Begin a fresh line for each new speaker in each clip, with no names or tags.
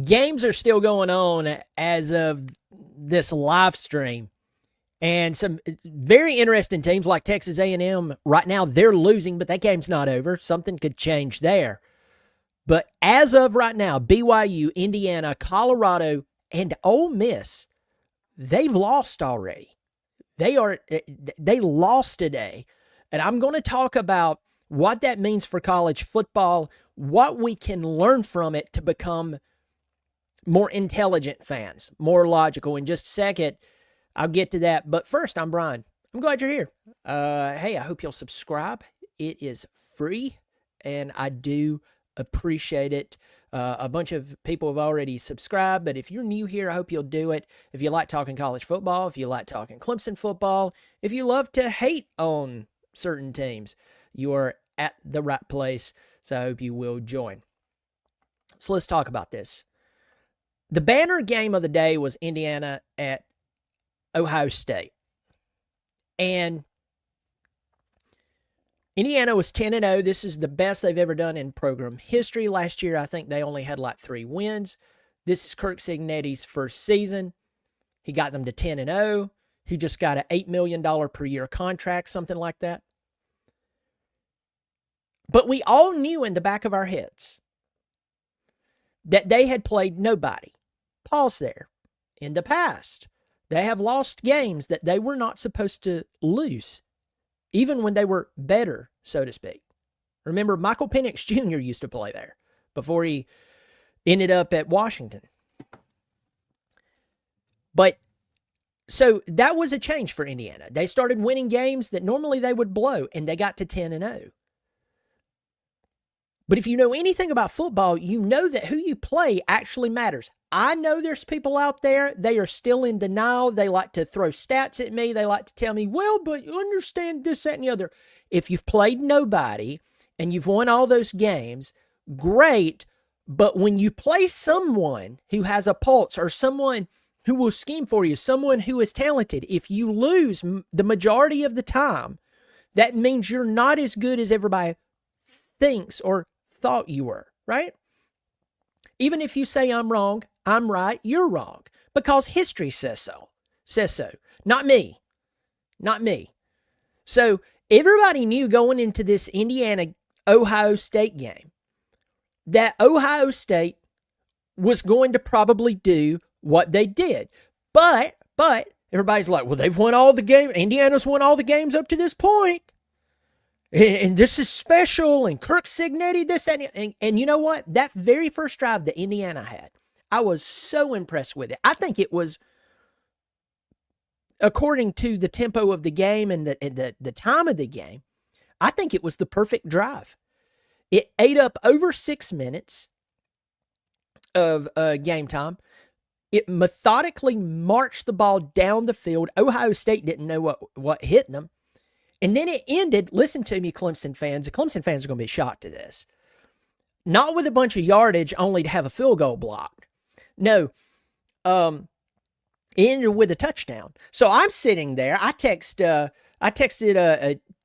games are still going on as of this live stream. And some very interesting teams like Texas A&M right now, they're losing, but that game's not over. Something could change there. But as of right now, BYU, Indiana, Colorado, and Ole Miss, they've lost already. They lost today. And I'm going to talk about what that means for college football, what we can learn from it to become more intelligent fans, more logical. In just a second, I'll get to that. But first, I'm Brian. I'm glad you're here. Hey, I hope you'll subscribe. It is free, and I do appreciate it. A bunch of people have already subscribed, but if you're new here, I hope you'll do it. If you like talking college football, if you like talking Clemson football, if you love to hate on certain teams, you are at the right place. So I hope you will join. So let's talk about this. The banner game of the day was Indiana at Ohio State. And Indiana was 10-0. This is the best they've ever done in program history. Last year, I think they only had like 3 wins. This is Kirk Cignetti's first season. He got them to 10-0. He just got an $8 million per year contract, something like that. But we all knew in the back of our heads that they had played nobody. Pause there. In the past, they have lost games that they were not supposed to lose, even when they were better, so to speak. Remember, Michael Penix Jr. used to play there before he ended up at Washington. But so that was a change for Indiana. They started winning games that normally they would blow, and they got to 10-0. But if you know anything about football, you know that who you play actually matters. I know there's people out there, they are still in denial. They like to throw stats at me. They like to tell me, well, but you understand this, that, and the other. If you've played nobody and you've won all those games, great. But when you play someone who has a pulse or someone who will scheme for you, someone who is talented, if you lose the majority of the time, that means you're not as good as everybody thinks or thought you were, right? Even if you say I'm wrong, I'm right, you're wrong. Because history says so. Says so. Not me. Not me. So everybody knew going into this Indiana-Ohio State game that Ohio State was going to probably do what they did. But everybody's like, well, they've won all the games. Indiana's won all the games up to this point. And this is special, and Kirk Cignetti, this, that, and you know what? That very first drive that Indiana had, I was so impressed with it. I think it was, according to the tempo of the game and the time of the game, I think it was the perfect drive. It ate up over 6 minutes of game time. It methodically marched the ball down the field. Ohio State didn't know what hit them. And then it ended, listen to me, Clemson fans. The Clemson fans are going to be shocked to this. Not with a bunch of yardage only to have a field goal blocked. No, it ended with a touchdown. So I'm sitting there. I texted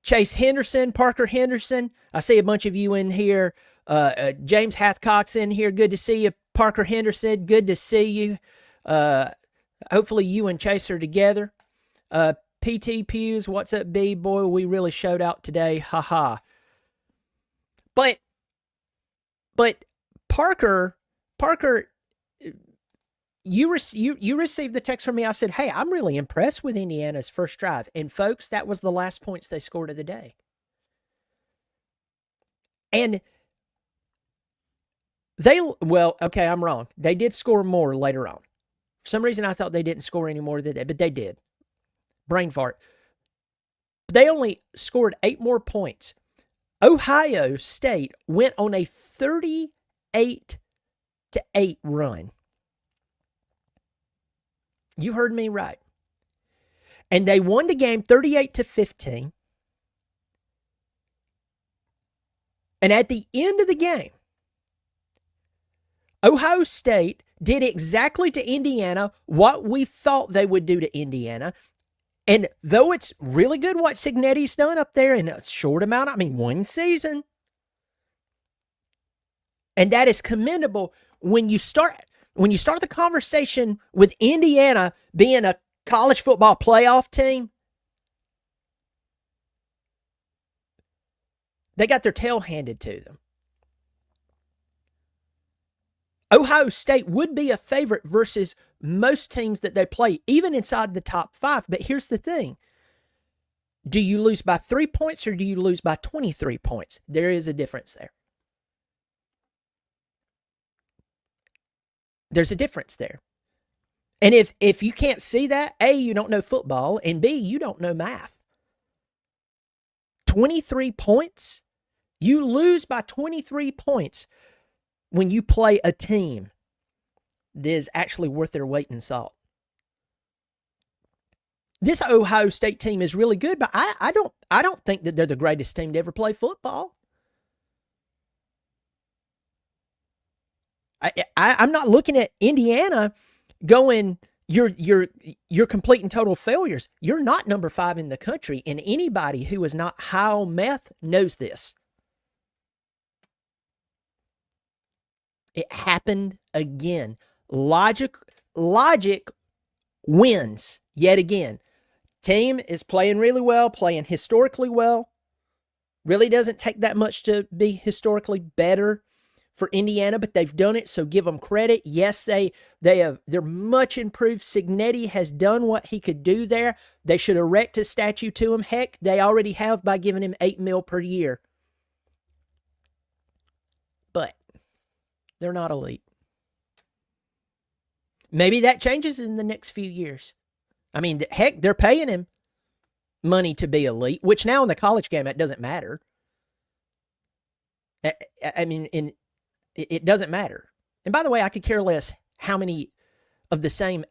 Chase Henderson, Parker Henderson. I see a bunch of you in here. James Hathcock's in here. Good to see you, Parker Henderson. Good to see you. Hopefully you and Chase are together. PT Pews, what's up, B? Boy, we really showed out today. Haha. But Parker, you received the text from me. I said, hey, I'm really impressed with Indiana's first drive. And folks, that was the last points they scored of the day. And okay, I'm wrong. They did score more later on. For some reason, I thought they didn't score any more than that, but they did. Brain fart. They only scored 8 more points. Ohio State went on a 38-8 run. You heard me right. And they won the game 38-15. And at the end of the game, Ohio State did exactly to Indiana what we thought they would do to Indiana. And though it's really good what Cignetti's done up there in a short amount, 1 season, and that is commendable when you start. When you start the conversation with Indiana being a college football playoff team, they got their tail handed to them. Ohio State would be a favorite versus most teams that they play, even inside the top 5. But here's the thing. Do you lose by 3 points or do you lose by 23 points? There is a difference there. There's a difference there. And if you can't see that, A, you don't know football, and B, you don't know math. 23 points? You lose by 23 points when you play a team that is actually worth their weight in salt. This Ohio State team is really good, but I don't think that they're the greatest team to ever play football. I'm not looking at Indiana going, you're complete and total failures. You're not number 5 in the country, and anybody who is not high on meth knows this. It happened again. Logic wins yet again. Team is playing really well, playing historically well. Really doesn't take that much to be historically better for Indiana, but they've done it, so give them credit. Yes, they're much improved. Signetti has done what he could do there. They should erect a statue to him. Heck, they already have by giving him $8 million per year. But they're not elite. Maybe that changes in the next few years. I mean, heck, they're paying him money to be elite, which now in the college game, that doesn't matter. I mean, it doesn't matter. And by the way, I could care less how many of the same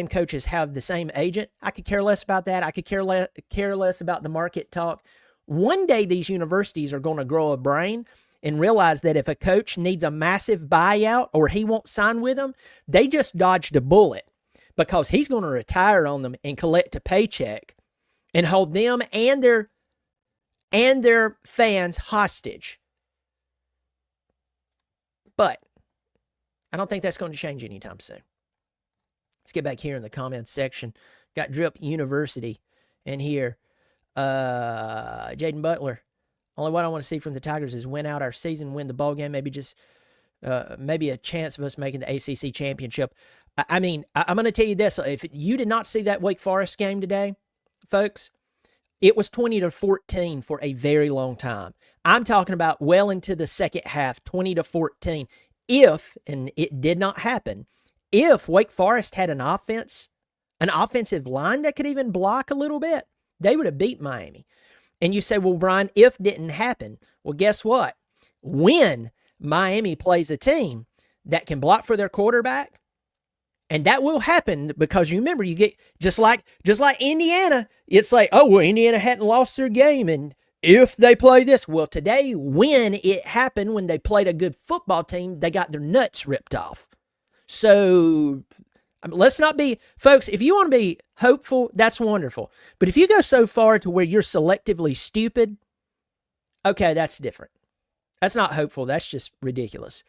coaches have the same agent. I could care less about that. I could care less about the market talk. One day, these universities are going to grow a brain and realize that if a coach needs a massive buyout or he won't sign with them, they just dodged a bullet because he's going to retire on them and collect a paycheck and hold them and their fans hostage. But I don't think that's going to change anytime soon. Let's get back here in the comments section. Got Drip University in here. Jaden Butler. Only what I want to see from the Tigers is win out our season, win the ball game, maybe a chance of us making the ACC championship. I mean, I'm going to tell you this. If you did not see that Wake Forest game today, folks, it was 20-14 for a very long time. I'm talking about well into the second half, 20-14. If, and it did not happen, if Wake Forest had an offensive line that could even block a little bit, they would have beat Miami. And you say, well, Brian, if didn't happen. Well, guess what? When Miami plays a team that can block for their quarterback, and that will happen because you remember, you get just like Indiana, it's like, oh, well, Indiana hadn't lost their game, and if they play this, well, today, when it happened, when they played a good football team, they got their nuts ripped off. So let's not be, folks, if you want to be hopeful, that's wonderful. But if you go so far to where you're selectively stupid, okay, that's different. That's not hopeful. That's just ridiculous.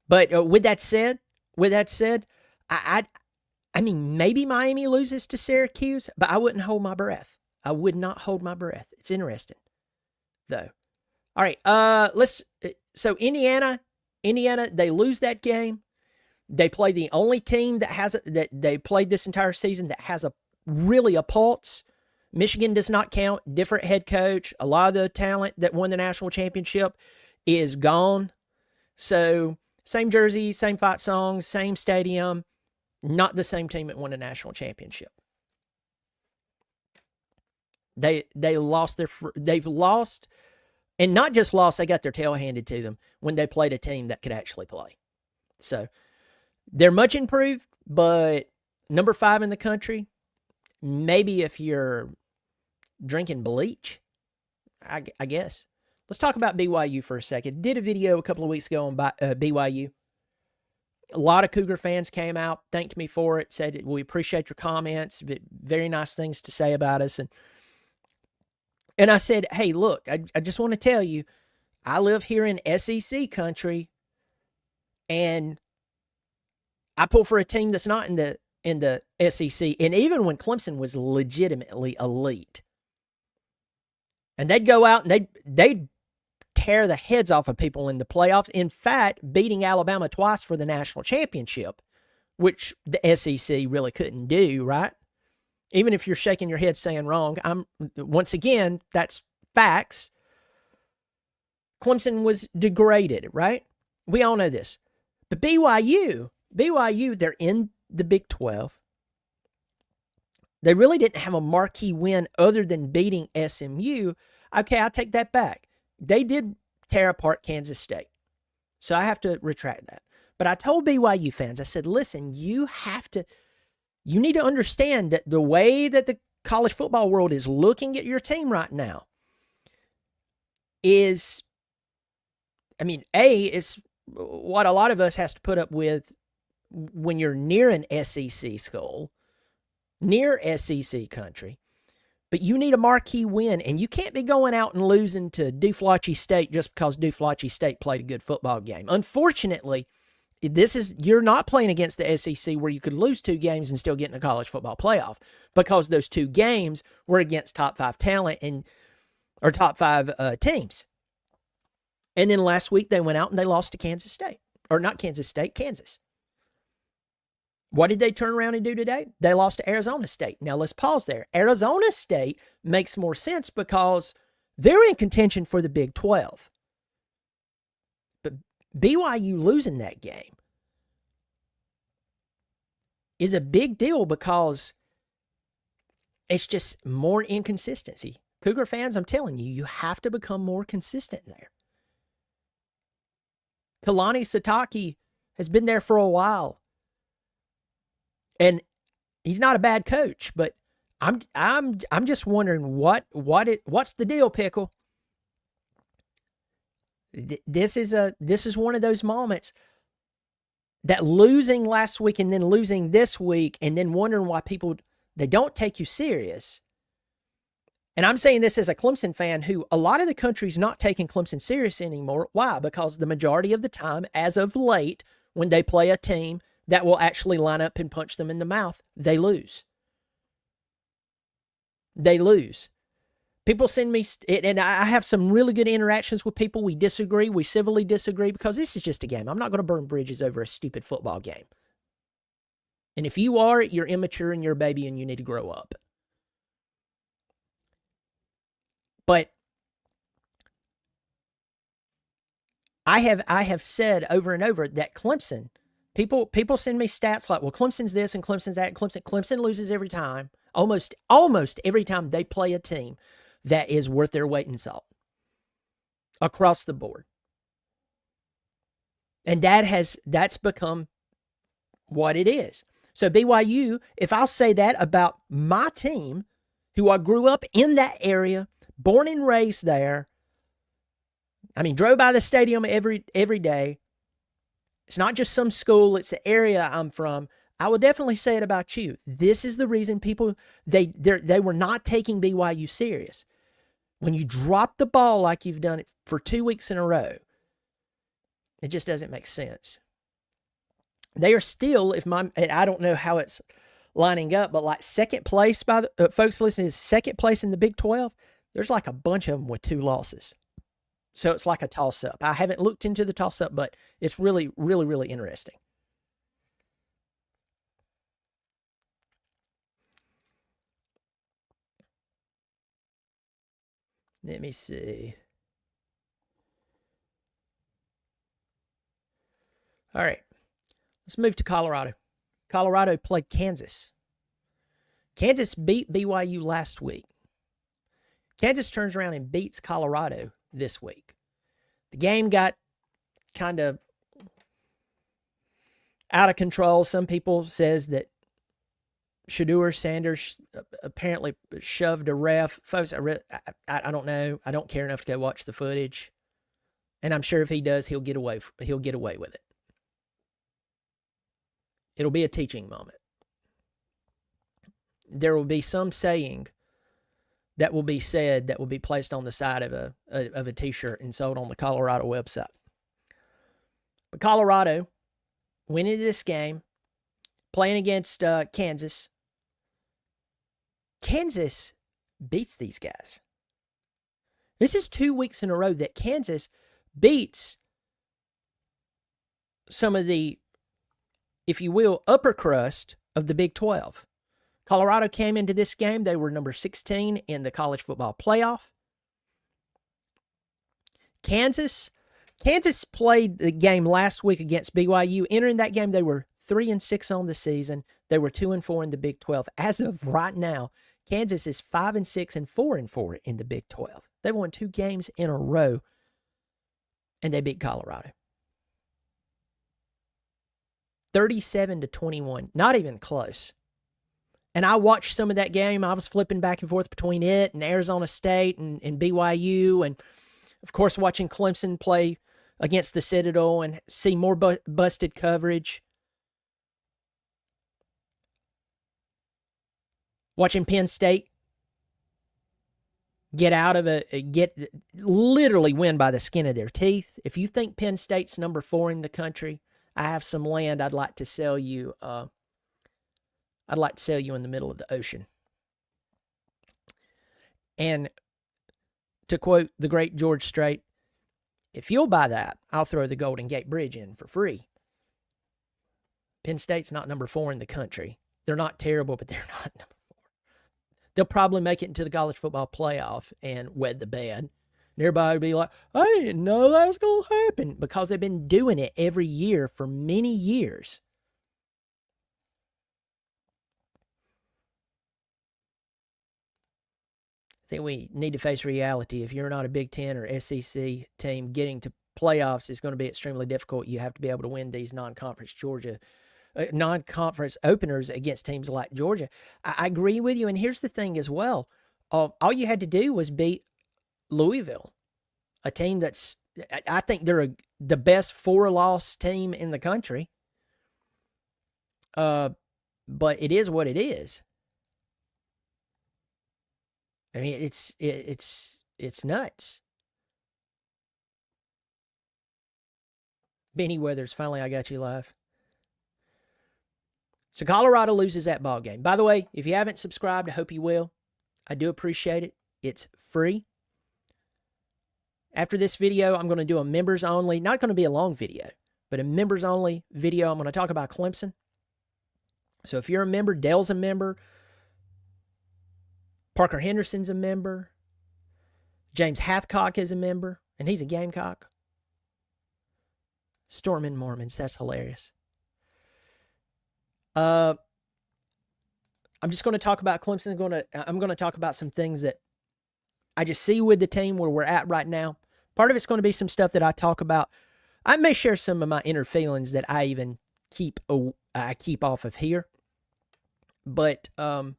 But with that said, I mean, maybe Miami loses to Syracuse, but I wouldn't hold my breath. I would not hold my breath. It's interesting, though. All right, so Indiana, they lose that game. They play the only team that they played this entire season that has a pulse. Michigan does not count. Different head coach. A lot of the talent that won the national championship is gone. So same jersey, same fight song, same stadium. Not the same team that won the national championship. They've lost, and not just lost, they got their tail handed to them when they played a team that could actually play. So they're much improved, but number 5 in the country, maybe if you're drinking bleach, I guess. Let's talk about BYU for a second. Did a video a couple of weeks ago on BYU. A lot of Cougar fans came out, thanked me for it, said, we appreciate your comments, very nice things to say about us. And And I said, hey, look, I just want to tell you, I live here in SEC country, and I pull for a team that's not in the SEC. And even when Clemson was legitimately elite, and they'd go out and they'd tear the heads off of people in the playoffs. In fact, beating Alabama twice for the national championship, which the SEC really couldn't do, right? Even if you're shaking your head saying wrong, once again, that's facts. Clemson was degraded, right? We all know this. But BYU, they're in the Big 12. They really didn't have a marquee win other than beating SMU. Okay, I'll take that back. They did tear apart Kansas State. So I have to retract that. But I told BYU fans, I said, listen, you need to understand that the way that the college football world is looking at your team right now is, is what a lot of us has to put up with when you're near an SEC school, near SEC country. But you need a marquee win, and you can't be going out and losing to Duflachi State just because Duflachi State played a good football game. Unfortunately, you're not playing against the SEC where you could lose 2 games and still get in a college football playoff, because those 2 games were against top 5 talent or top 5 teams. And then last week they went out and they lost to Kansas State. Or not Kansas State, Kansas. What did they turn around and do today? They lost to Arizona State. Now let's pause there. Arizona State makes more sense because they're in contention for the Big 12. But BYU losing that game is a big deal because it's just more inconsistency. Cougar fans, I'm telling you, you have to become more consistent there. Kalani Sitake has been there for a while. And he's not a bad coach, but I'm just wondering what's the deal, Pickle? This is one of those moments that losing last week and then losing this week and then wondering why people, they don't take you serious. And I'm saying this as a Clemson fan who a lot of the country's not taking Clemson serious anymore. Why? Because the majority of the time, as of late, when they play a team that will actually line up and punch them in the mouth, they lose. They lose. People send me, and I have some really good interactions with people. We disagree. We civilly disagree because this is just a game. I'm not going to burn bridges over a stupid football game. And if you are, you're immature and you're a baby and you need to grow up. But I have said over and over that Clemson, people send me stats like, well, Clemson's this and Clemson's that. Clemson loses every time, almost every time they play a team that is worth their weight in salt across the board. And that's become what it is. So BYU, if I'll say that about my team, who I grew up in that area, born and raised there, drove by the stadium every day. It's not just some school, it's the area I'm from. I will definitely say it about you. This is the reason people, they were not taking BYU serious. When you drop the ball like you've done it for 2 weeks in a row, it just doesn't make sense. They are still, and I don't know how it's lining up, but like second place by the folks listening, is second place in the Big 12. There's like a bunch of them with 2 losses. So it's like a toss-up. I haven't looked into the toss-up, but it's really, really, really interesting. Let me see. All right. Let's move to Colorado. Colorado played Kansas. Kansas beat BYU last week. Kansas turns around and beats Colorado this week. The game got kind of out of control. Some people says that Shedeur Sanders apparently shoved a ref. Folks, I don't know. I don't care enough to go watch the footage. And I'm sure if he does, he'll get away with it. It'll be a teaching moment. There will be some saying that will be said, that will be placed on the side of a T-shirt and sold on the Colorado website. But Colorado went into this game playing against Kansas. Kansas beats these guys. This is 2 weeks in a row that Kansas beats some of the, if you will, upper crust of the Big 12. Colorado came into this game. They were number 16 in the college football playoff. Kansas played the game last week against BYU. Entering that game, they were 3-6 on the season. They were 2-4 in the Big 12. As of right now, Kansas is 5-6 and 4-4 in the Big 12. They won 2 games in a row, and they beat Colorado. 37-21, not even close. And I watched some of that game. I was flipping back and forth between it and Arizona State and BYU, and of course watching Clemson play against the Citadel and see more busted coverage. Watching Penn State literally win by the skin of their teeth. If you think Penn State's number 4 in the country, I have some land I'd like to sell you. I'd like to sell you in the middle of the ocean. And to quote the great George Strait, if you'll buy that, I'll throw the Golden Gate Bridge in for free. Penn State's not number 4 in the country. They're not terrible, but they're not number 4. They'll probably make it into the college football playoff and wed the bed. And everybody will be like, I didn't know that was going to happen, because they've been doing it every year for many years. I think we need to face reality. If you're not a Big Ten or SEC team, getting to playoffs is going to be extremely difficult. You have to be able to win these non-conference openers against teams like Georgia. I agree with you, and here's the thing as well. All you had to do was beat Louisville, a team that's, I think they're the best 4-loss team in the country. But it is what it is. I mean, it's nuts. Benny Weathers, finally I got you live. So Colorado loses that ball game. By the way, if you haven't subscribed, I hope you will. I do appreciate it. It's free. After this video, I'm going to do a members only, not going to be a long video, but a members only video. I'm going to talk about Clemson. So if you're a member, Dale's a member, Parker Henderson's a member, James Hathcock is a member, and he's a Gamecock. Storming Mormons, that's hilarious. I'm just going to talk about Clemson. I'm going to talk about some things that I just see with the team where we're at right now. Part of it's going to be some stuff that I talk about. I may share some of my inner feelings that I even keep off of here, but I'm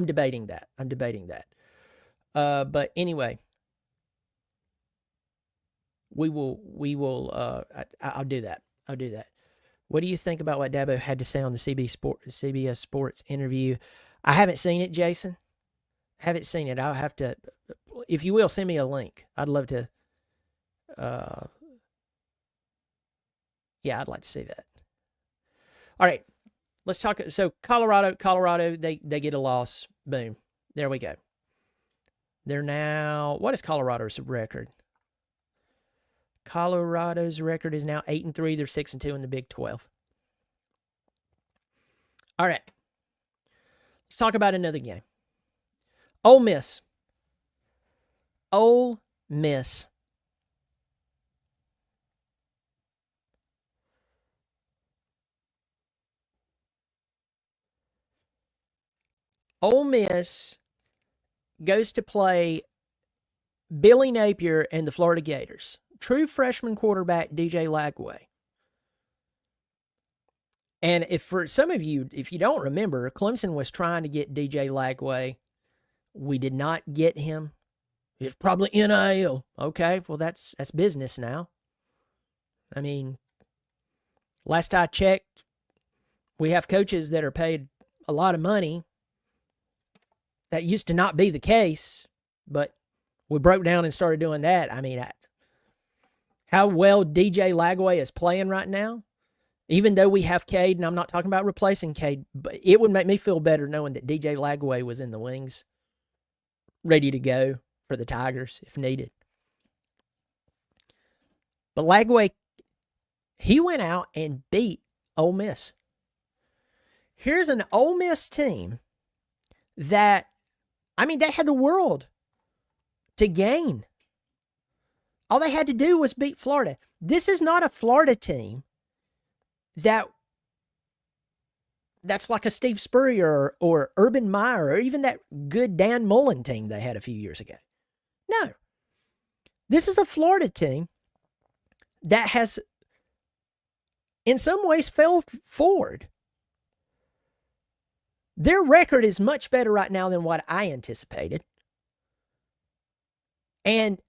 debating that. But anyway, I'll do that. What do you think about what Dabo had to say on the CBS Sports interview? I haven't seen it, Jason. Haven't seen it. I'll have to, if you will, send me a link. I'd love to. Yeah, I'd like to see that. All right, let's talk. So Colorado, they get a loss. Boom. There we go. They're now, what is Colorado's record? Colorado's record is now 8-3. They're 6-2 in the Big 12. All right. Let's talk about another game. Ole Miss. Ole Miss. Ole Miss goes to play Billy Napier and the Florida Gators. True freshman quarterback DJ Lagway. And if for some of you, if you don't remember, Clemson was trying to get DJ Lagway. We did not get him. It's probably NIL. Okay, well that's business now. I mean, last I checked, we have coaches that are paid a lot of money That used to not be the case, but we broke down and started doing that. I mean, how well DJ Lagway is playing right now, even though we have Cade, and I'm not talking about replacing Cade, but it would make me feel better knowing that DJ Lagway was in the wings, ready to go for the Tigers if needed. But Lagway, he went out and beat Ole Miss. Here's an Ole Miss team that, I mean, they had the world to gain. All they had to do was beat Florida. This is not a Florida team that's like a Steve Spurrier or Urban Meyer or even that good Dan Mullen team they had a few years ago. No. This is a Florida team that has, in some ways, fell forward. Their record is much better right now than what I anticipated. And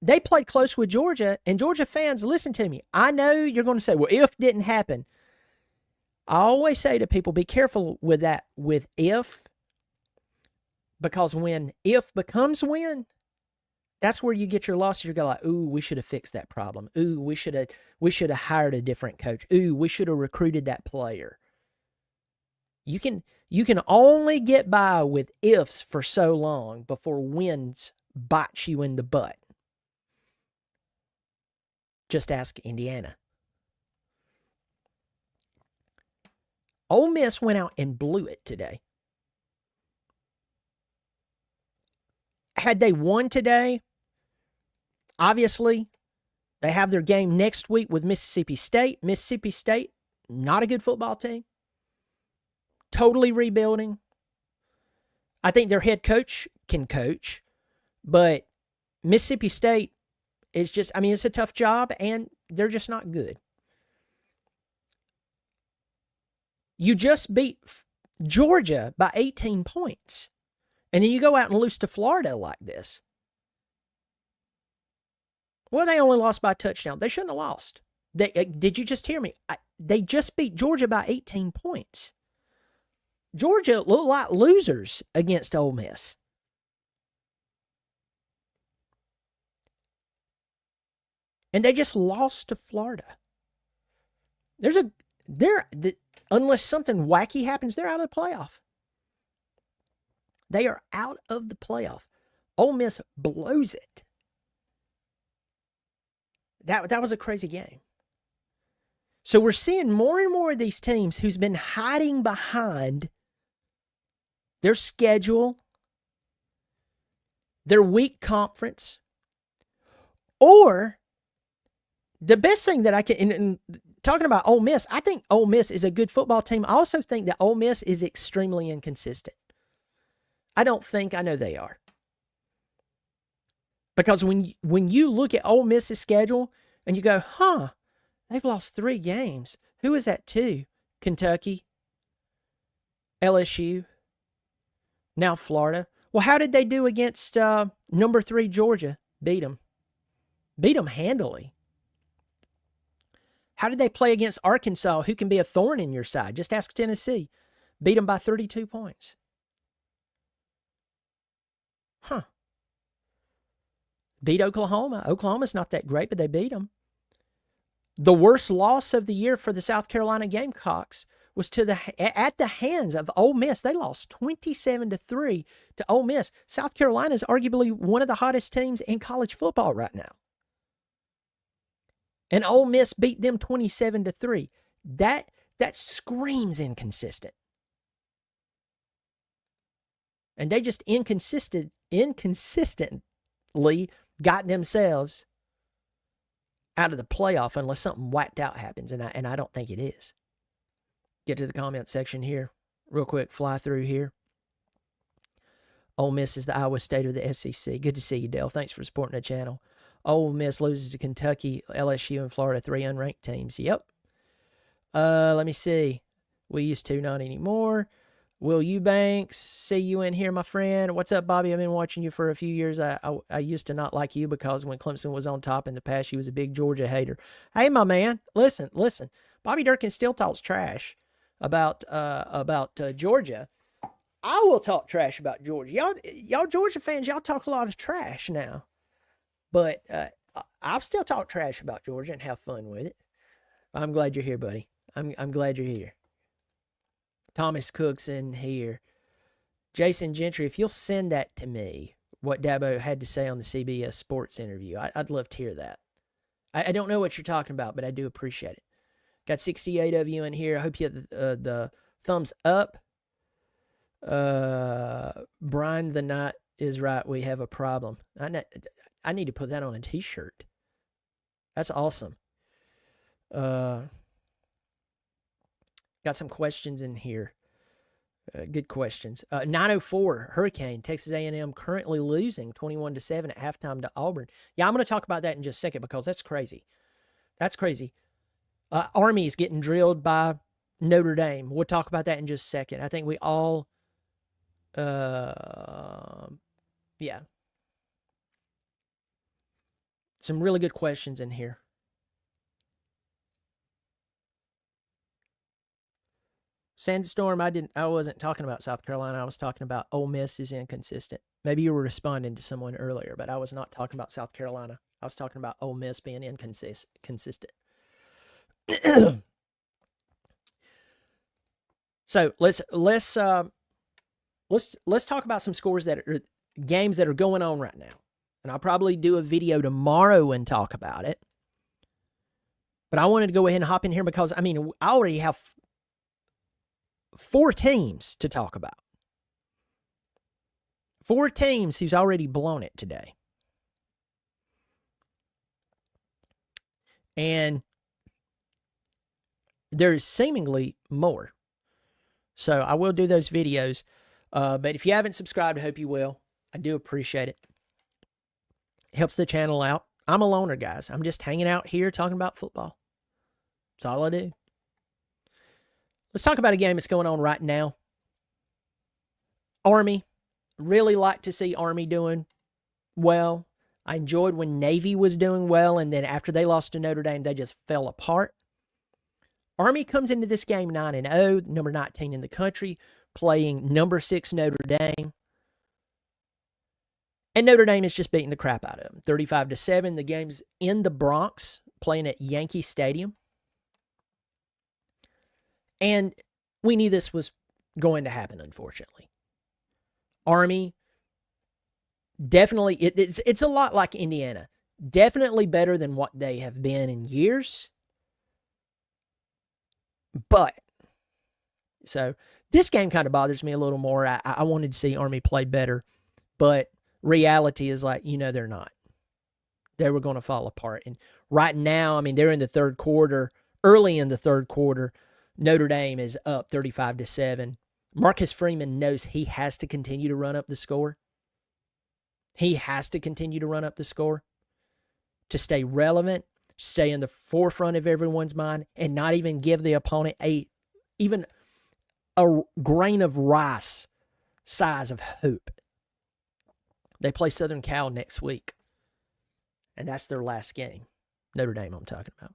they played close with Georgia, and Georgia fans, listen to me. I know you're going to say, well, if didn't happen. I always say to people, be careful with that, with if, because when if becomes when, that's where you get your losses. You're going like, ooh, we should have fixed that problem. Ooh, we should have hired a different coach. Ooh, we should have recruited that player. You can only get by with ifs for so long before wins bites you in the butt. Just ask Indiana. Ole Miss went out and blew it today. Had they won today, obviously, they have their game next week with Mississippi State. Mississippi State, not a good football team. Totally rebuilding. I think their head coach can coach, but Mississippi State is just, I mean, it's a tough job, and they're just not good. You just beat Georgia by 18 points, and then you go out and lose to Florida like this. Well, they only lost by a touchdown. They shouldn't have lost. Did you just hear me? They just beat Georgia by 18 points. Georgia looked like losers against Ole Miss. And they just lost to Florida. Unless something wacky happens, they're out of the playoff. They are out of the playoff. Ole Miss blows it. That was a crazy game. So we're seeing more and more of these teams who's been hiding behind their schedule, their weak conference, or the best thing that I can, in talking about Ole Miss, I think Ole Miss is a good football team. I also think that Ole Miss is extremely inconsistent. I know they are. Because when you look at Ole Miss's schedule and you go, they've lost 3 games. Who is that to? Kentucky, LSU, now Florida. Well, how did they do against number 3 Georgia? Beat them. Beat them handily. How did they play against Arkansas, who can be a thorn in your side? Just ask Tennessee. Beat them by 32 points. Beat Oklahoma. Oklahoma's not that great, but they beat them. The worst loss of the year for the South Carolina Gamecocks was at the hands of Ole Miss. They lost 27-3 to Ole Miss. South Carolina is arguably one of the hottest teams in college football right now. And Ole Miss beat them 27-3. That screams inconsistent. And they just inconsistently got themselves out of the playoff unless something whacked out happens, and I don't think it is. Get to the comment section here. Real quick, fly through here. Ole Miss is the Iowa State of the SEC. Good to see you, Dale. Thanks for supporting the channel. Ole Miss loses to Kentucky, LSU, and Florida, 3 unranked teams. Yep. Let me see. We used to, not anymore. Will Eubanks, see you in here, my friend. What's up, Bobby? I've been watching you for a few years. I used to not like you because when Clemson was on top in the past, you was a big Georgia hater. Hey, my man, listen. Bobby Durkin still talks trash about Georgia, I will talk trash about Georgia. Y'all Georgia fans, y'all talk a lot of trash now. But I'll still talk trash about Georgia and have fun with it. I'm glad you're here, buddy. I'm glad you're here. Thomas Cook's in here. Jason Gentry, if you'll send that to me, what Dabo had to say on the CBS Sports interview, I'd love to hear that. I don't know what you're talking about, but I do appreciate it. Got 68 of you in here. I hope you have the thumbs up. Brian the Knot is right. We have a problem. I need to put that on a t-shirt. That's awesome. Got some questions in here. Good questions. 904 Hurricane, Texas A&M currently losing 21-7 at halftime to Auburn. Yeah, I'm going to talk about that in just a second because that's crazy. That's crazy. Army is getting drilled by Notre Dame. We'll talk about that in just a second. I think we all, yeah. Some really good questions in here. Sandstorm, I wasn't talking about South Carolina. I was talking about Ole Miss is inconsistent. Maybe you were responding to someone earlier, but I was not talking about South Carolina. I was talking about Ole Miss being inconsistent. So let's talk about some scores that are games that are going on right now. And I'll probably do a video tomorrow and talk about it. But I wanted to go ahead and hop in here because, I already have 4 teams to talk about. 4 teams who's already blown it today. And there's seemingly more. So I will do those videos. But if you haven't subscribed, I hope you will. I do appreciate it. It helps the channel out. I'm a loner, guys. I'm just hanging out here talking about football. That's all I do. Let's talk about a game that's going on right now. Army. Really like to see Army doing well. I enjoyed when Navy was doing well, and then after they lost to Notre Dame, they just fell apart. Army comes into this game 9-0, number 19 in the country, playing number 6 Notre Dame. And Notre Dame is just beating the crap out of them. 35-7. The game's in the Bronx, playing at Yankee Stadium. And we knew this was going to happen, unfortunately. Army, definitely, it's a lot like Indiana. Definitely better than what they have been in years. But, so, this game kind of bothers me a little more. I wanted to see Army play better. But reality is like, they're not. They were going to fall apart. And right now, they're in the third quarter. Early in the third quarter, Notre Dame is up 35-7. Marcus Freeman knows he has to continue to run up the score. He has to continue to run up the score to stay relevant, stay in the forefront of everyone's mind, and not even give the opponent even a grain of rice size of hope. They play Southern Cal next week, and that's their last game. Notre Dame I'm talking about.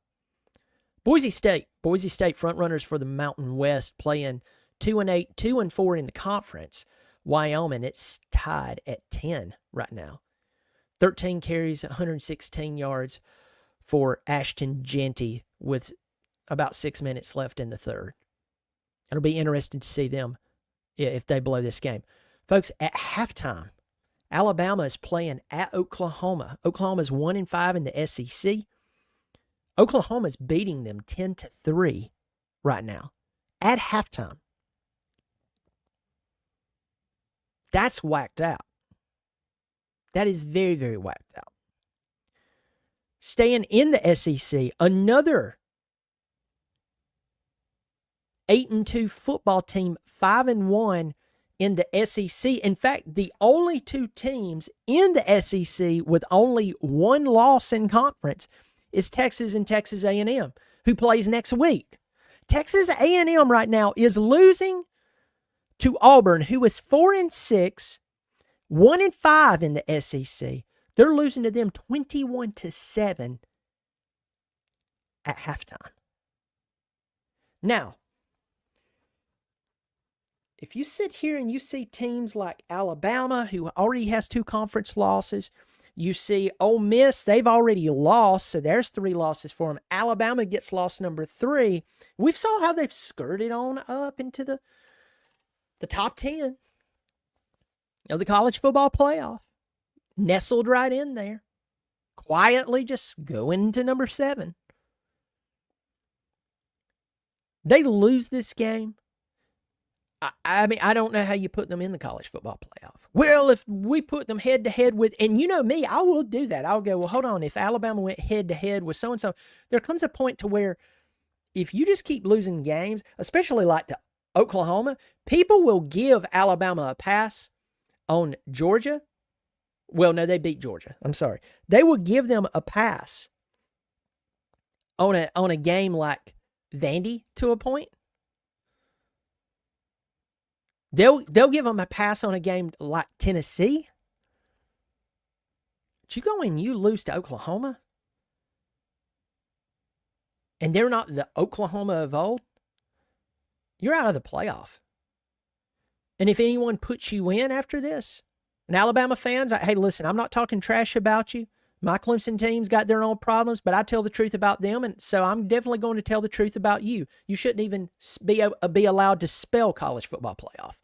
Boise State frontrunners for the Mountain West, playing 2-8, 2-4 in the conference. Wyoming, it's tied at 10 right now. 13 carries, 116 yards for Ashton Jeanty with about 6 minutes left in the third. It'll be interesting to see them if they blow this game. Folks, at halftime, Alabama is playing at Oklahoma. Oklahoma's 1-5 in the SEC. Oklahoma's beating them 10-3 right now at halftime. That's whacked out. That is very, very whacked out. Staying in the SEC, another 8-2 football team, 5-1 in the SEC. In fact, the only 2 teams in the SEC with only 1 loss in conference is Texas and Texas A&M, who plays next week. Texas A&M right now is losing to Auburn, who is 4-6, 1-5 in the SEC. They're losing to them 21-7 at halftime. Now, if you sit here and you see teams like Alabama, who already has 2 conference losses, you see Ole Miss, they've already lost, so there's 3 losses for them. Alabama gets loss number 3. We've saw how they've skirted on up into the top 10 of the college football playoff, nestled right in there, quietly just going to number 7. They lose this game. I mean, I don't know how you put them in the college football playoff. Well, if we put them head to head with, and you know me, I will do that. I'll go, well, hold on. If Alabama went head to head with so and so, there comes a point to where if you just keep losing games, especially like to Oklahoma, people will give Alabama a pass on Georgia. Well, no, they beat Georgia. I'm sorry. They will give them a pass on a game like Vandy to a point. They'll give them a pass on a game like Tennessee. But you go and you lose to Oklahoma, and they're not the Oklahoma of old, you're out of the playoff. And if anyone puts you in after this, and Alabama fans, hey, listen, I'm not talking trash about you. My Clemson team's got their own problems, but I tell the truth about them, and so I'm definitely going to tell the truth about you. You shouldn't even be allowed to spell college football playoff.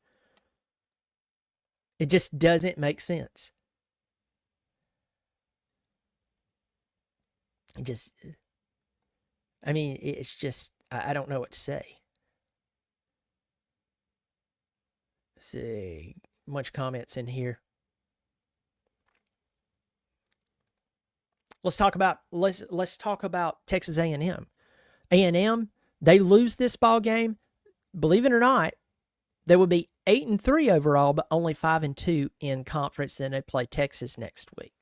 It just doesn't make sense. It's just, I don't know what to say. Let's see, a bunch of comments in here. Let's talk about Texas A&M. A&M, they lose this ball game. Believe it or not, they would be 8-3 overall, but only 5-2 in conference. Then they play Texas next week.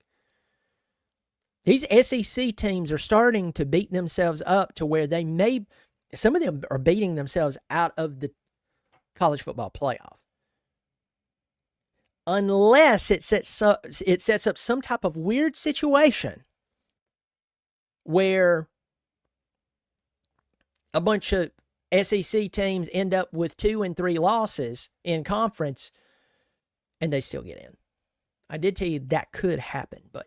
These SEC teams are starting to beat themselves up to where some of them are beating themselves out of the college football playoff. Unless it sets up some type of weird situation where a bunch of SEC teams end up with 2 and 3 losses in conference and they still get in. I did tell you that could happen, but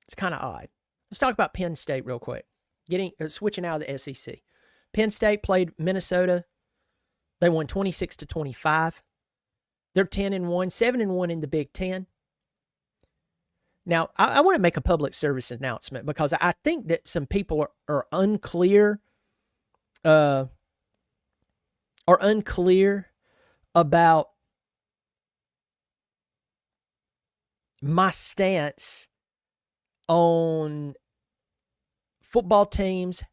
it's kind of odd. Let's talk about Penn State real quick. Switching out of the SEC. Penn State played Minnesota. They won 26-25. They're 10-1, 7-1 in the Big Ten. Now, I want to make a public service announcement because I think that some people are unclear about my stance on football teams,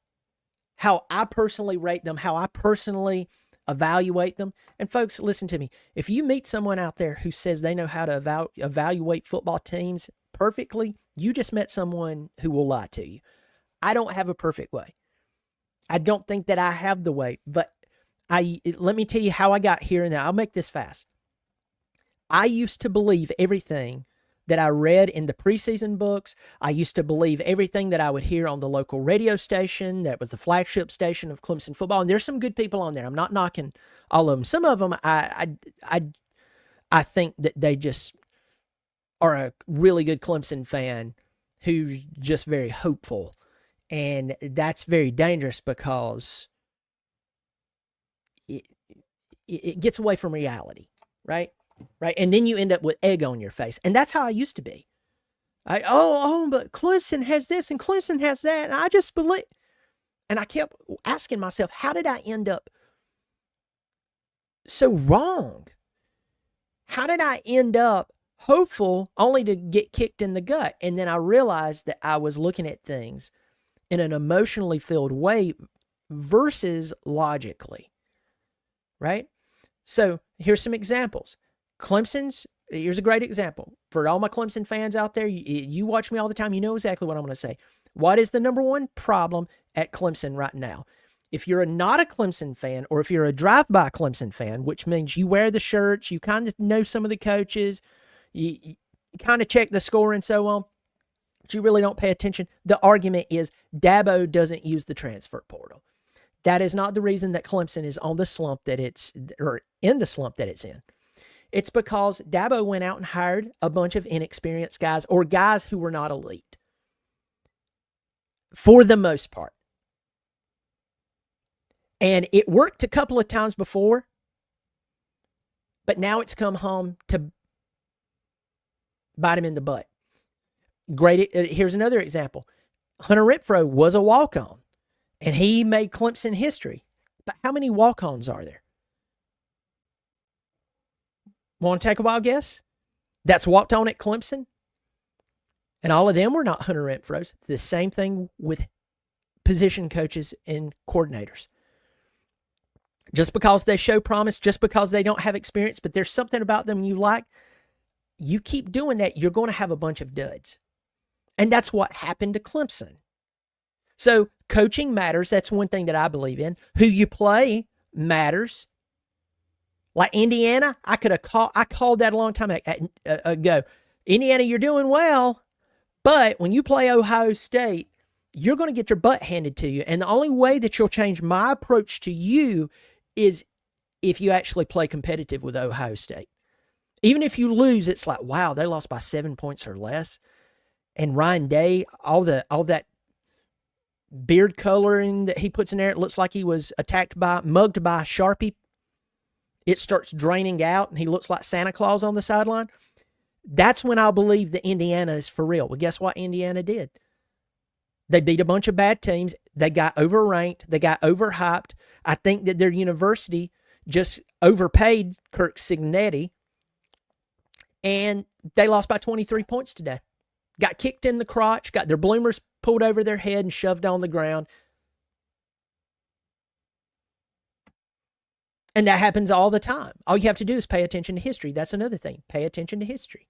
how I personally rate them, how I personally evaluate them. And folks, listen to me. If you meet someone out there who says they know how to evaluate football teams perfectly, you just met someone who will lie to you. I don't have a perfect way. I don't think that I have the way, but let me tell you how I got here, and I'll make this fast. I used to believe everything that I read in the preseason books. I used to believe everything that I would hear on the local radio station that was the flagship station of Clemson football. And there's some good people on there. I'm not knocking all of them. Some of them, I think that they just are a really good Clemson fan who's just very hopeful. And that's very dangerous because it gets away from reality, right? Right. And then you end up with egg on your face. And that's how I used to be. But Clemson has this and Clemson has that. And I just believe. And I kept asking myself, how did I end up so wrong? How did I end up hopeful only to get kicked in the gut? And then I realized that I was looking at things in an emotionally filled way versus logically. Right? So here's some examples. Here's a great example. For all my Clemson fans out there, you watch me all the time, you know exactly what I'm going to say. What is the number one problem at Clemson right now? If you're not a Clemson fan, or if you're a drive-by Clemson fan, which means you wear the shirts, you kind of know some of the coaches, you kind of check the score and so on, but you really don't pay attention, the argument is Dabo doesn't use the transfer portal. That is not the reason that Clemson is on the slump that it's, or in the slump that it's in. It's because Dabo went out and hired a bunch of inexperienced guys, or guys who were not elite, for the most part. And it worked a couple of times before, but now it's come home to bite him in the butt. Great. Here's another example. Hunter Renfrow was a walk-on, and he made Clemson history. But how many walk-ons are there? Want to take a wild guess? That's walked on at Clemson? And all of them were not Hunter Renfrows. The same thing with position coaches and coordinators. Just because they show promise, just because they don't have experience, but there's something about them you like, you keep doing that, you're going to have a bunch of duds. And that's what happened to Clemson. So coaching matters. That's one thing that I believe in. Who you play matters. Like Indiana, I called that a long time ago. Indiana, you're doing well, but when you play Ohio State, you're going to get your butt handed to you. And the only way that you'll change my approach to you is if you actually play competitive with Ohio State. Even if you lose, it's like, wow, they lost by 7 points or less. And Ryan Day, all that beard coloring that he puts in there, it looks like he was mugged by a Sharpie. It starts draining out, and he looks like Santa Claus on the sideline. That's when I'll believe that Indiana is for real. Well, guess what Indiana did? They beat a bunch of bad teams. They got overranked. They got overhyped. I think that their university just overpaid Kirk Cignetti, and they lost by 23 points today. Got kicked in the crotch, got their bloomers pulled over their head and shoved on the ground. And that happens all the time. All you have to do is pay attention to history. That's another thing. Pay attention to history.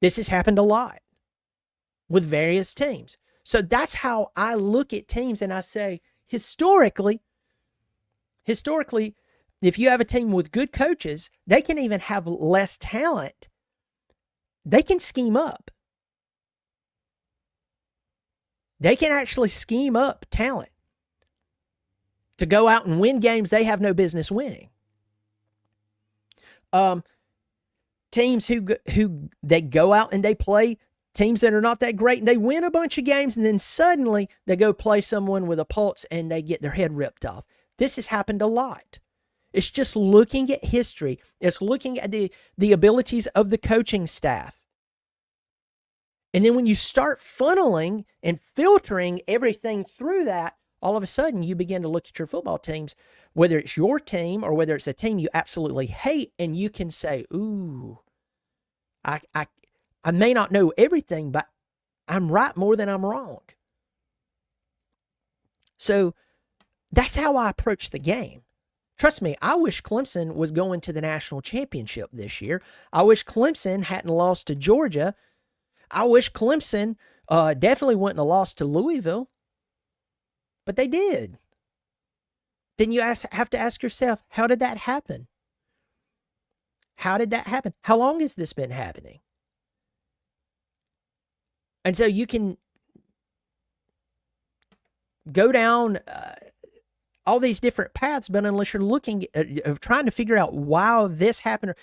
This has happened a lot with various teams. So that's how I look at teams, and I say, historically, if you have a team with good coaches, they can even have less talent. They can scheme up. They can actually scheme up talent to go out and win games they have no business winning. Teams who they go out and they play teams that are not that great, and they win a bunch of games, and then suddenly they go play someone with a pulse and they get their head ripped off. This has happened a lot. It's just looking at history. It's looking at the abilities of the coaching staff. And then when you start funneling and filtering everything through that, all of a sudden you begin to look at your football teams, whether it's your team or whether it's a team you absolutely hate, and you can say, ooh, I may not know everything, but I'm right more than I'm wrong. So that's how I approach the game. Trust me, I wish Clemson was going to the national championship this year. I wish Clemson hadn't lost to Georgia. I wish Clemson definitely wouldn't have lost to Louisville. But they did. Then you have to ask yourself, how did that happen? How did that happen? How long has this been happening? And so you can go down all these different paths, but unless you're looking at trying to figure out why this happened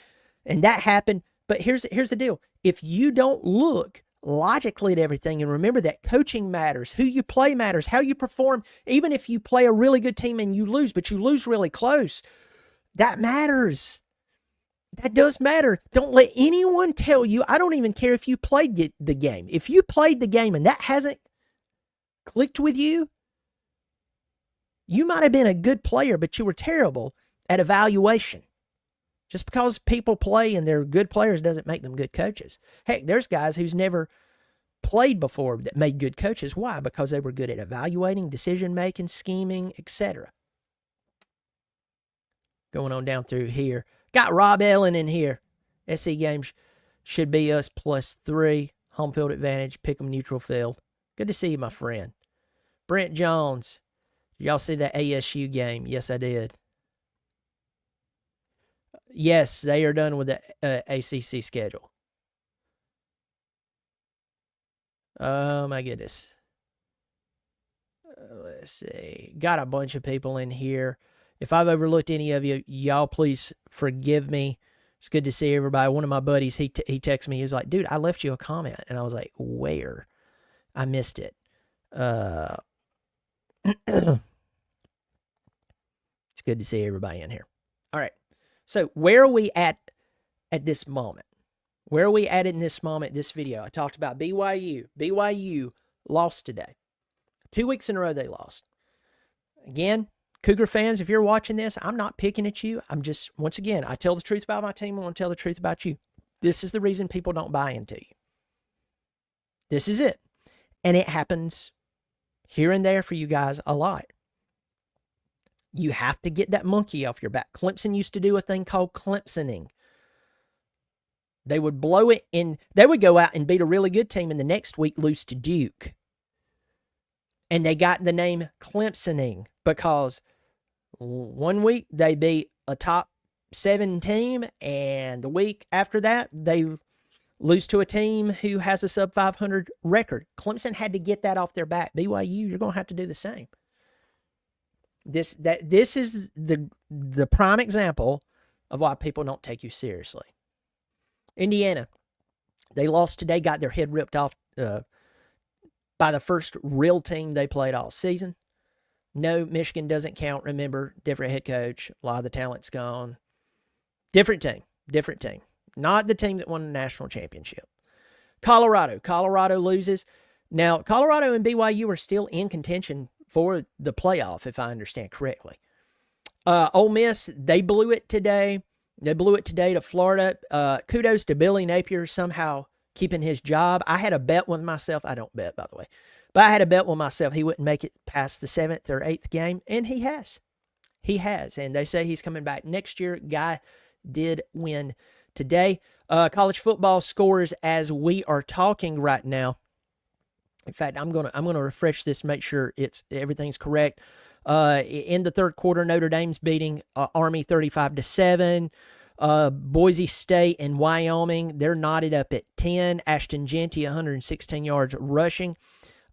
and that happened. But here's the deal. If you don't look logically at everything and remember that coaching matters, who you play matters, how you perform, even if you play a really good team and you lose, but you lose really close, that matters. That does matter. Don't let anyone tell you. I don't even care if you played the game. If you played the game and that hasn't clicked with you, you might have been a good player, but you were terrible at evaluation. Just because people play and they're good players doesn't make them good coaches. Heck, there's guys who's never played before that made good coaches. Why? Because they were good at evaluating, decision-making, scheming, etc. Going on down through here. Got Rob Ellen in here. SC games should be us +3. Home field advantage. Pick 'em neutral field. Good to see you, my friend. Brent Jones. Did y'all see that ASU game? Yes, I did. Yes, they are done with the ACC schedule. Oh, my goodness. Let's see. Got a bunch of people in here. If I've overlooked any of you, y'all please forgive me. It's good to see everybody. One of my buddies, he texted me. He was like, dude, I left you a comment. And I was like, where? I missed it. It's good to see everybody in here. All right. So where are we at this moment? Where are we at in this moment, this video? I talked about BYU. BYU lost today. 2 weeks in a row they lost. Again, Cougar fans, if you're watching this, I'm not picking at you. I'm just, once again, I tell the truth about my team. I want to tell the truth about you. This is the reason people don't buy into you. This is it. And it happens here and there for you guys a lot. You have to get that monkey off your back. Clemson used to do a thing called Clemsoning. They would blow it and they would go out and beat a really good team and the next week lose to Duke. And they got the name Clemsoning because one week they beat a top 7 team and the week after that they lose to a team who has a sub 500 record. Clemson had to get that off their back. BYU, you're going to have to do the same. This is the prime example of why people don't take you seriously. Indiana, they lost today, got their head ripped off by the first real team they played all season. No, Michigan doesn't count. Remember, different head coach. A lot of the talent's gone. Different team. Not the team that won the national championship. Colorado loses. Now, Colorado and BYU are still in contention for the playoff, if I understand correctly. Ole Miss, they blew it today. They blew it today to Florida. Kudos to Billy Napier somehow keeping his job. I had a bet with myself. I don't bet, by the way. But I had a bet with myself he wouldn't make it past the 7th or 8th game, and he has. He has, and they say he's coming back next year. Guy did win today. College football scores as we are talking right now. In fact, I'm gonna refresh this, make sure everything's correct. In the third quarter, Notre Dame's beating Army 35-7. Boise State and Wyoming, they're knotted up at 10. Ashton Jeanty, 116 yards rushing.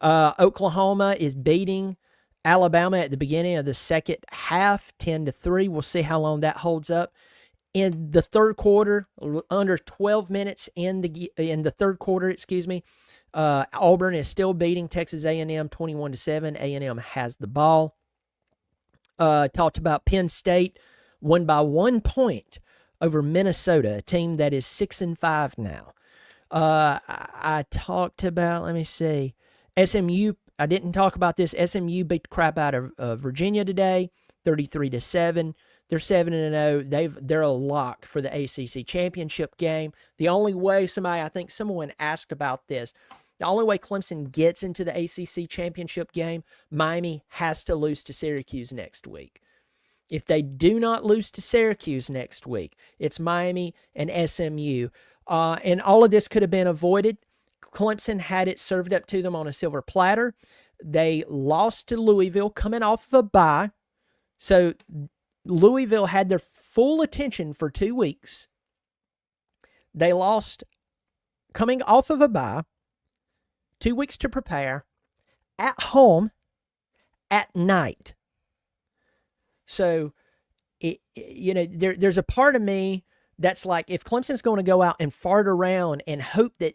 Oklahoma is beating Alabama at the beginning of the second half, 10-3. We'll see how long that holds up. In the third quarter, under 12 minutes in the third quarter, Auburn is still beating Texas A&M 21-7. A&M has the ball. Talked about Penn State won by 1 point over Minnesota, a team that is 6-5 now. I talked about, let me see, SMU. I didn't talk about this. SMU beat the crap out of Virginia today, 33-7. They're 7-0. They're a lock for the ACC championship game. The only way I think someone asked about this. The only way Clemson gets into the ACC championship game, Miami has to lose to Syracuse next week. If they do not lose to Syracuse next week, it's Miami and SMU. And all of this could have been avoided. Clemson had it served up to them on a silver platter. They lost to Louisville coming off of a bye. So Louisville had their full attention for 2 weeks. They lost coming off of a bye, 2 weeks to prepare, at home, at night. So, there's a part of me that's like, if Clemson's going to go out and fart around and hope that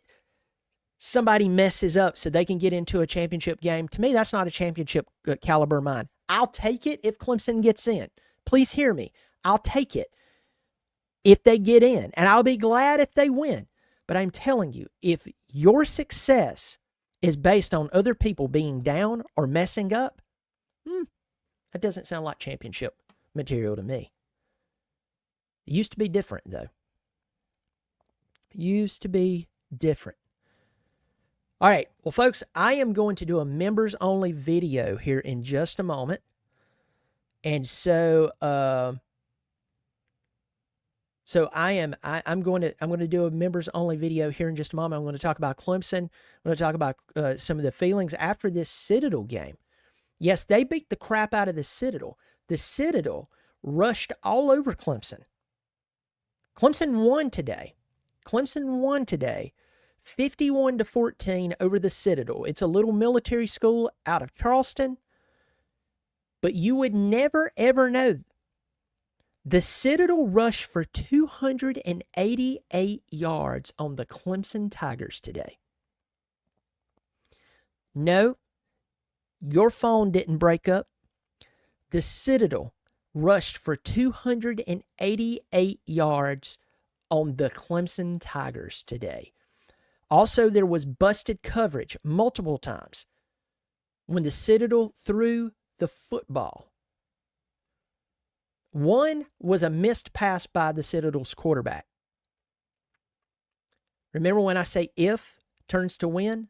somebody messes up so they can get into a championship game, to me, that's not a championship caliber mind. I'll take it if Clemson gets in. Please hear me. I'll take it if they get in, and I'll be glad if they win. But I'm telling you, if your success is based on other people being down or messing up, that doesn't sound like championship material to me. It used to be different, though. Used to be different. All right. Well, folks, I am going to do a members-only video here in just a moment. And so I'm going to do a members only video here in just a moment. I'm going to talk about Clemson. I'm going to talk about some of the feelings after this Citadel game. Yes, they beat the crap out of the Citadel. The Citadel rushed all over Clemson. Clemson won today. 51-14 over the Citadel. It's a little military school out of Charleston. But you would never, ever know. The Citadel rushed for 288 yards on the Clemson Tigers today. No, your phone didn't break up. The Citadel rushed for 288 yards on the Clemson Tigers today. Also, there was busted coverage multiple times when the Citadel threw the football. One was a missed pass by the Citadel's quarterback. Remember when I say if turns to when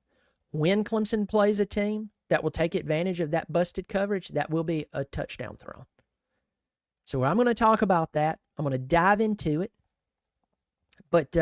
Clemson plays a team that will take advantage of that busted coverage, that will be a touchdown thrown. So I'm going to talk about that. I'm going to dive into it. But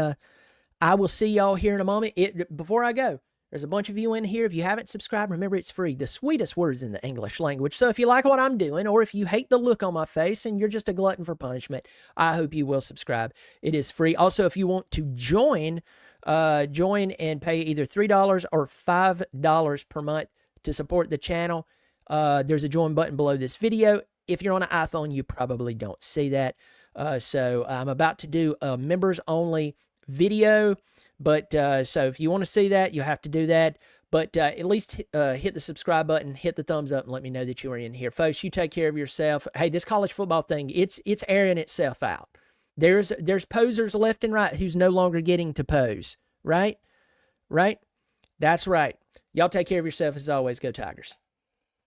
I will see y'all here in a moment. Before I go, there's a bunch of you in here. If you haven't subscribed, remember it's free. The sweetest words in the English language. So if you like what I'm doing, or if you hate the look on my face and you're just a glutton for punishment, I hope you will subscribe. It is free. Also, if you want to join and pay either $3 or $5 per month to support the channel, there's a join button below this video. If you're on an iPhone, you probably don't see that. So I'm about to do a members-only video. But so if you want to see that, you have to do that. But at least hit the subscribe button, hit the thumbs up, and let me know that you are in here. Folks, you take care of yourself. Hey, this college football thing, it's airing itself out. There's posers left and right who's no longer getting to pose, right? Right? That's right. Y'all take care of yourself as always. Go Tigers.